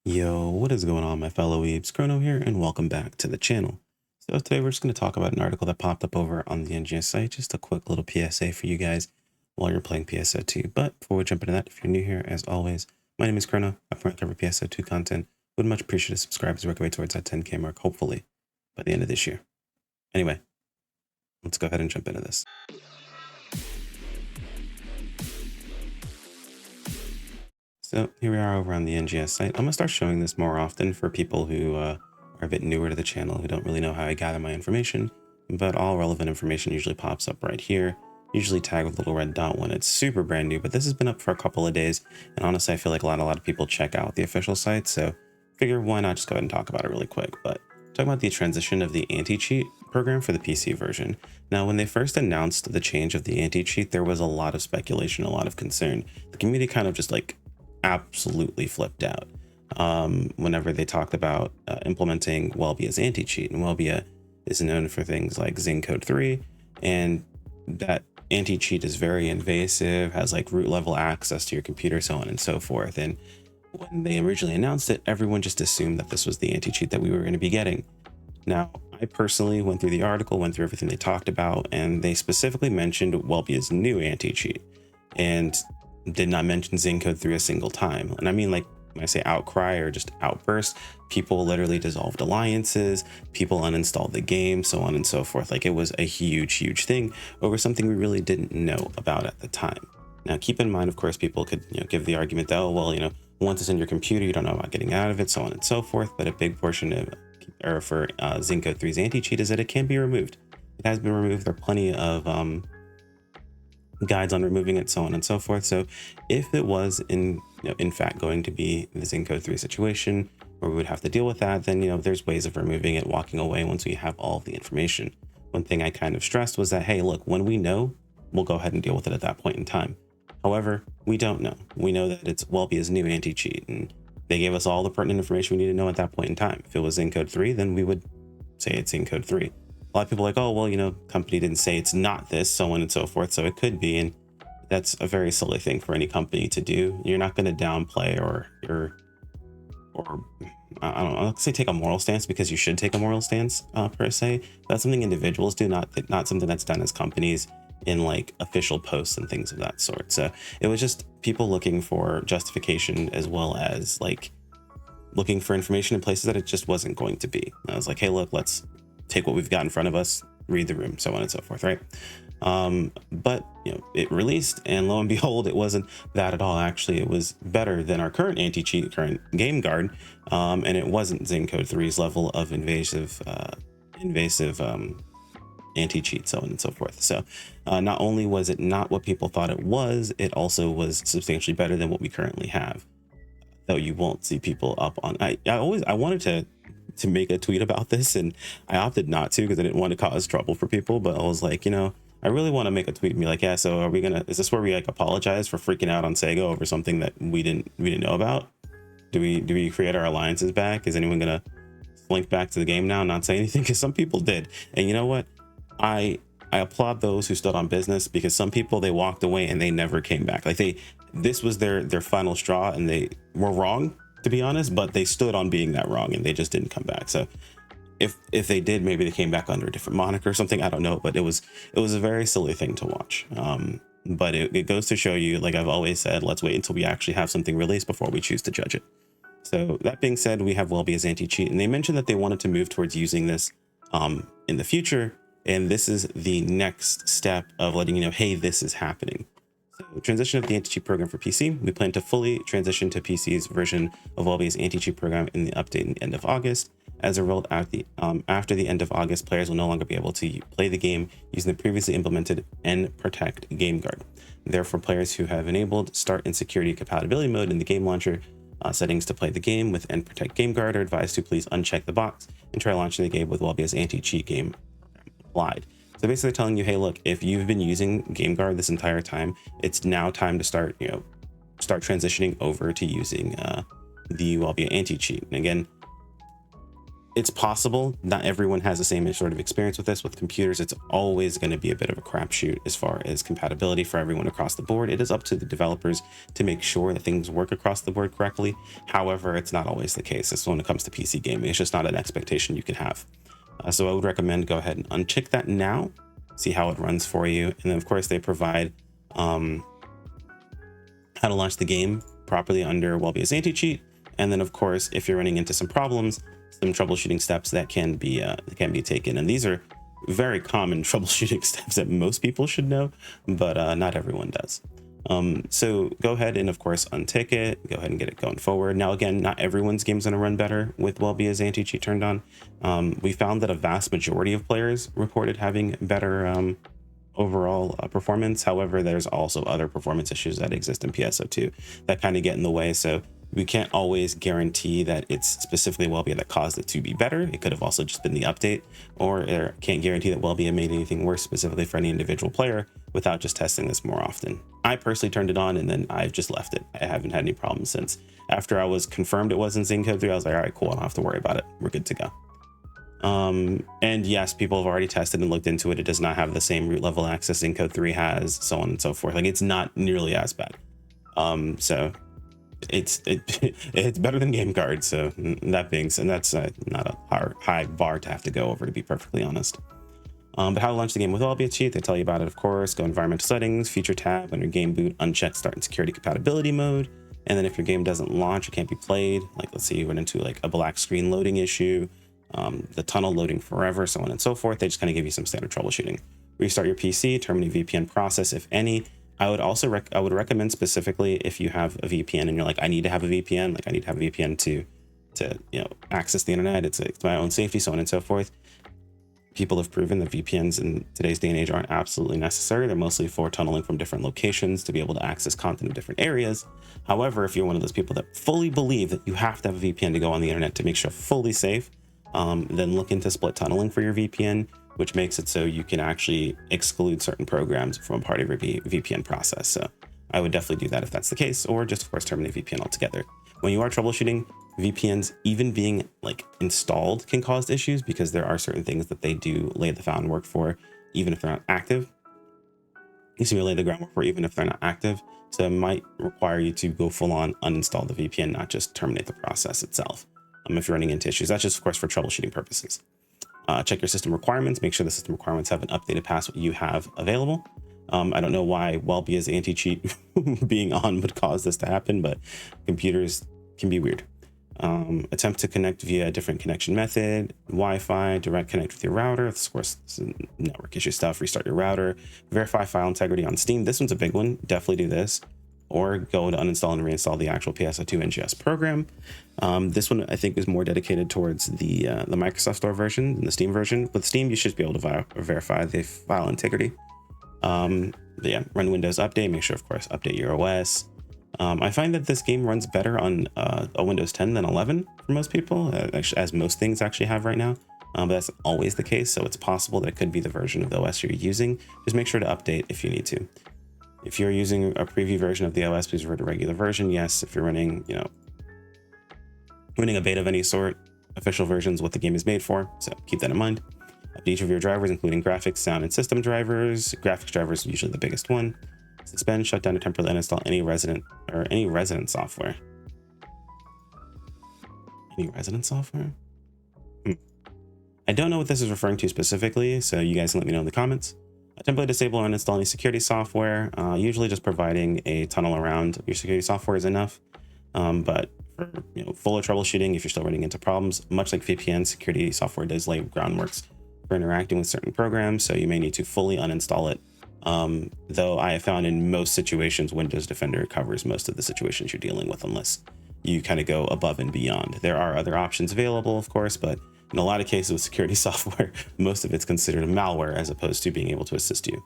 Yo, what is going on, my fellow weebs? Chrono here, and welcome back to the channel. So today we're just going to talk about an article that popped up over on the NGS site. Just a quick little PSA for you guys while you're playing PSO2. But before we jump into that, if you're new here, as always, my name is Chrono. I currently cover PSO2 content. Would much appreciate a subscribe as we work our way towards that 10K mark, hopefully by the end of this year. Anyway, let's go ahead and jump into this. So here we are over on the NGS site. I'm gonna start showing this more often for people who are a bit newer to the channel, who don't really know how I gather my information, but all relevant information usually pops up right here, usually tagged with a little red dot when it's super brand new, but this has been up for a couple of days. And honestly, I feel like a lot of people check out the official site. So figure why not just go ahead and talk about it really quick. But talking about the transition of the anti-cheat program for the PC version. Now, when they first announced the change of the anti-cheat, there was a lot of speculation, a lot of concern. The community kind of just like absolutely flipped out whenever they talked about implementing Wellbia's anti-cheat. And Wellbia is known for things like Code 3, and that anti-cheat is very invasive, has like root level access to your computer, so on and so forth. And when they originally announced it, everyone just assumed that this was the anti-cheat that we were going to be getting. Now, I personally went through the article, went through everything they talked about, and they specifically mentioned Wellbia's new anti-cheat and did not mention Code 3 a single time. And I mean, like, when I say outcry or just outburst, people literally dissolved alliances, people uninstalled the game, so on and so forth. Like, it was a huge thing over something we really didn't know about at the time. Now, keep in mind, of course, people could give the argument that, oh, well, once it's in your computer, you don't know about getting out of it, so on and so forth. But a big portion of, or for Code 3's anti-cheat is that it can be removed. It has been removed. There are plenty of guides on removing it, so on and so forth. So if it was in fact going to be the Code 3 situation where we would have to deal with that, then there's ways of removing it, walking away once we have all of the information. One thing I kind of stressed was that, hey, look, when we know, we'll go ahead and deal with it at that point in time. However, we don't know. We know that it's Wellbia's new anti-cheat, and they gave us all the pertinent information we need to know at that point in time. If it was Code 3, then we would say it's Code 3. A lot of people are like, oh, well, company didn't say it's not this, so on and so forth, so it could be. And that's a very silly thing for any company to do. You're not going to downplay or I don't know, I'll say take a moral stance, because you should take a moral stance per se. That's something individuals do, not something that's done as companies in like official posts and things of that sort. So it was just people looking for justification, as well as like looking for information in places that it just wasn't going to be. I was like, hey, look, let's take what we've got in front of us, read the room, so on and so forth, right? But it released, and lo and behold, it wasn't that at all. Actually, it was better than our current anti-cheat, current GameGuard, and it wasn't Code 3's level of invasive anti-cheat, so on and so forth. So not only was it not what people thought it was, it also was substantially better than what we currently have. Though you won't see people up on, I wanted to make a tweet about this, and I opted not to because I didn't want to cause trouble for people. But I was like, I really want to make a tweet and be like, yeah, so is this where we like apologize for freaking out on SEGA over something that we didn't know about? Do we create our alliances back? Is anyone gonna link back to the game now and not say anything? Because some people did. And you know what? I applaud those who stood on business, because some people, they walked away and they never came back. Like this was their final straw, and they were wrong, to be honest, but they stood on being that wrong, and they just didn't come back. So if they did, maybe they came back under a different moniker or something, I don't know. But it was a very silly thing to watch. But it goes to show you, like I've always said, let's wait until we actually have something released before we choose to judge it. So that being said, we have Wellbia's anti-cheat, and they mentioned that they wanted to move towards using this in the future. And this is the next step of letting you know, hey, this is happening. So transition of the anti-cheat program for PC. We plan to fully transition to PC's version of Wellbia's anti-cheat program in the update in the end of August. As a result, after the end of August, players will no longer be able to play the game using the previously implemented Protect GameGuard. Therefore, players who have enabled Start in Security Compatibility mode in the game launcher settings to play the game with Protect GameGuard are advised to please uncheck the box and try launching the game with Wellbia's anti-cheat game applied. So basically telling you, hey, look, if you've been using GameGuard this entire time, it's now time to start transitioning over to using the Wellbia anti-cheat. And again, it's possible. Not everyone has the same sort of experience with this. With computers, it's always going to be a bit of a crapshoot as far as compatibility for everyone across the board. It is up to the developers to make sure that things work across the board correctly. However, it's not always the case. It's when it comes to PC gaming. It's just not an expectation you can have. So I would recommend go ahead and uncheck that now, see how it runs for you. And then of course they provide how to launch the game properly under Wellbia's anti-cheat. And then of course, if you're running into some problems, some troubleshooting steps that can be taken. And these are very common troubleshooting steps that most people should know, but not everyone does. So go ahead and of course untick it, go ahead and get it going forward. Now again, not everyone's game's gonna run better with Wellbia's anti-cheat turned on. We found that a vast majority of players reported having better overall performance. However, there's also other performance issues that exist in PSO2 that kind of get in the way. So we can't always guarantee that it's specifically Wellbia that caused it to be better. It could have also just been the update, or can't guarantee that Wellbia made anything worse specifically for any individual player without just testing this more often. I personally turned it on and then I've just left it. I haven't had any problems since. After I was confirmed it wasn't Zing Code 3, I was like, all right, cool, I don't have to worry about it. We're good to go. And yes, people have already tested and looked into it. It does not have the same root level access Zing Code 3 has, so on and so forth. Like, it's not nearly as bad. So it's better than GameGuard. So that being said, that's not a high bar to have to go over, to be perfectly honest. But how to launch the game with Wellbia cheat, they tell you about it, of course. Go environmental settings, feature tab, under game boot, uncheck start and security compatibility mode. And then if your game doesn't launch, it can't be played. Like, let's say you run into like a black screen loading issue, the tunnel loading forever, so on and so forth. They just kind of give you some standard troubleshooting. Restart your PC, terminate VPN process, if any. I would also recommend specifically if you have a VPN and you're like, I need to have a VPN, like I need to have a VPN to access the internet. It's my own safety, so on and so forth. People have proven that VPNs in today's day and age aren't absolutely necessary. They're mostly for tunneling from different locations to be able to access content in different areas. However, if you're one of those people that fully believe that you have to have a VPN to go on the internet to make sure fully safe, then look into split tunneling for your VPN, which makes it so you can actually exclude certain programs from part of your VPN process. So I would definitely do that if that's the case, or just of course terminate VPN altogether. When you are troubleshooting, VPNs even being like installed can cause issues because there are certain things that they do lay the groundwork for, even if they're not active. You see, lay the groundwork for even if they're not active. So it might require you to go full on uninstall the VPN, not just terminate the process itself. If you're running into issues, that's just of course for troubleshooting purposes. Check your system requirements. Make sure the system requirements have an updated password you have available. I don't know why Wellbia's anti-cheat being on would cause this to happen, but computers can be weird. Attempt to connect via a different connection method, Wi-Fi, direct connect with your router. Of course, this is network issue stuff. Restart your router. Verify file integrity on Steam. This one's a big one. Definitely do this. Or go to uninstall and reinstall the actual PSO2NGS program. This one I think is more dedicated towards the Microsoft Store version than the Steam version. With Steam, you should be able to verify the file integrity. But yeah, run Windows Update. Make sure, of course, update your OS. I find that this game runs better on a Windows 10 than 11 for most people, as most things actually have right now. But that's always the case, so it's possible that it could be the version of the OS you're using. Just make sure to update if you need to. If you're using a preview version of the OS, please revert to regular version. Yes, if you're running, running a beta of any sort, official versions what the game is made for. So keep that in mind. Update each of your drivers, including graphics, sound, and system drivers. Graphics drivers are usually the biggest one. Suspend, shut down, or temporarily uninstall any resident software. Any resident software? I don't know what this is referring to specifically, so you guys can let me know in the comments. Temporarily disable or uninstall any security software. Usually just providing a tunnel around your security software is enough. But for fuller troubleshooting, if you're still running into problems, much like VPN, security software does lay groundworks for interacting with certain programs, so you may need to fully uninstall it. Though I have found in most situations, Windows Defender covers most of the situations you're dealing with, unless you kind of go above and beyond. There are other options available, of course, but in a lot of cases with security software, most of it's considered malware as opposed to being able to assist you.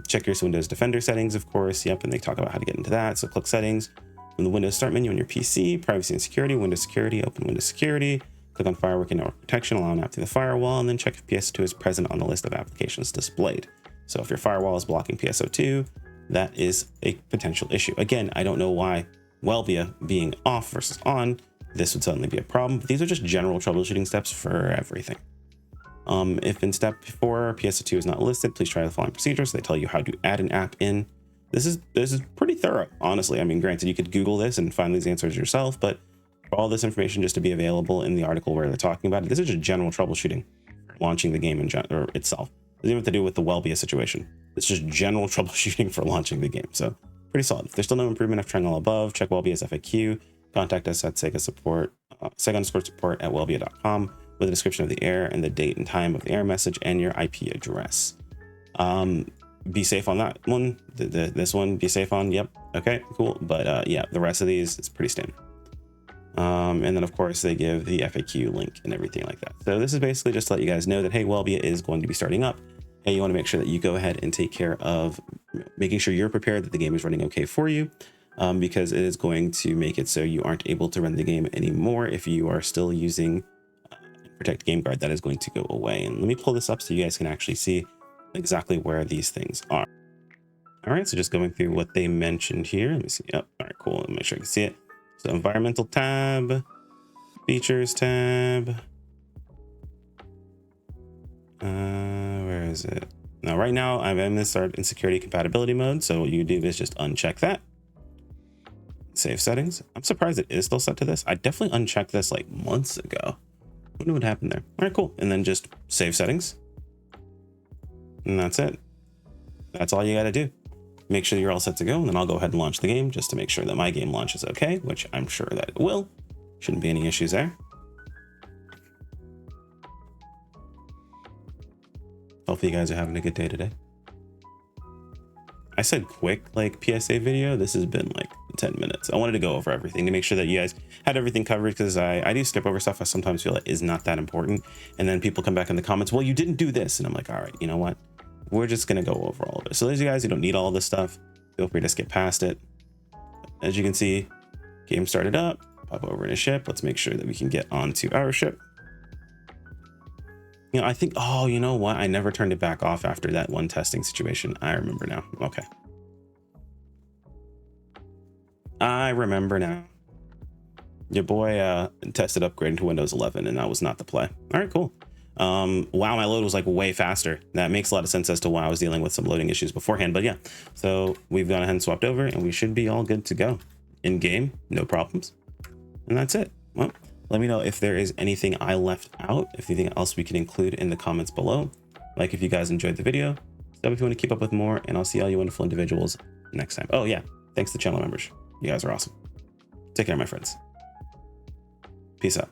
Check your Windows Defender settings, of course. Yep, and they talk about how to get into that. So click settings from the Windows Start menu on your PC, privacy and security, Windows Security, open Windows Security, click on Firewall and Network Protection, allow an app through the firewall, and then check if PSO2 is present on the list of applications displayed. So if your firewall is blocking PSO2, that is a potential issue. Again, I don't know why Wellbia being off versus on this would suddenly be a problem. But these are just general troubleshooting steps for everything. If in step 4 PSO2 is not listed, please try the following procedures. They tell you how to add an app in. This is pretty thorough, honestly. I mean, granted, you could Google this and find these answers yourself, but for all this information just to be available in the article where they're talking about it, this is just general troubleshooting for launching the game or itself. It doesn't have to do with the Wellbia situation. It's just general troubleshooting for launching the game. So pretty solid. If there's still no improvement after trying all above, check Wellbia's FAQ. Contact us at SEGA support, SEGA_support at Wellbia.com with a description of the error and the date and time of the error message and your IP address. Be safe on that one. This one, be safe on. Yep. Okay, cool. But yeah, the rest of these is pretty standard. And then of course they give the FAQ link and everything like that. So this is basically just to let you guys know that, hey, Wellbia is going to be starting up. Hey, you want to make sure that you go ahead and take care of making sure you're prepared that the game is running okay for you, because it is going to make it so you aren't able to run the game anymore if you are still using Protect GameGuard. That is going to go away. And let me pull this up so you guys can actually see exactly where these things are. All right, so just going through what they mentioned here. Let me see. Yep. All right, cool. Let me make sure I can see it. So environmental tab, features tab. Where is it? Now, right now I'm in this in security compatibility mode. So what you do is just uncheck that. Save settings. I'm surprised it is still set to this. I definitely unchecked this like months ago. I wonder what happened there. All right, cool. And then just save settings. And that's it. That's all you got to do. Make sure you're all set to go. And then I'll go ahead and launch the game just to make sure that my game launches okay, which I'm sure that it will. Shouldn't be any issues there. Hopefully you guys are having a good day today. I said quick, like PSA video. This has been like 10 minutes. I wanted to go over everything to make sure that you guys had everything covered, because I do skip over stuff I sometimes feel like is not that important. And then people come back in the comments, well, you didn't do this. And I'm like, all right, you know what? We're just going to go over all of it. So those of you guys who don't need all of this stuff, feel free to skip past it. As you can see, game started up, pop over in a ship. Let's make sure that we can get onto our ship. You know, I think, oh, you know what? I never turned it back off after that one testing situation. I remember now. Okay. I remember now. Your boy tested upgrading to Windows 11, and that was not the play. All right, cool. Wow, my load was like way faster. That makes a lot of sense as to why I was dealing with some loading issues beforehand. But yeah, so we've gone ahead and swapped over, and we should be all good to go. In game, no problems. And that's it. Well, let me know if there is anything I left out, if anything else we can include in the comments below. Like if you guys enjoyed the video, sub if you want to keep up with more, and I'll see all you wonderful individuals next time. Oh yeah, thanks to channel members. You guys are awesome. Take care, my friends. Peace out.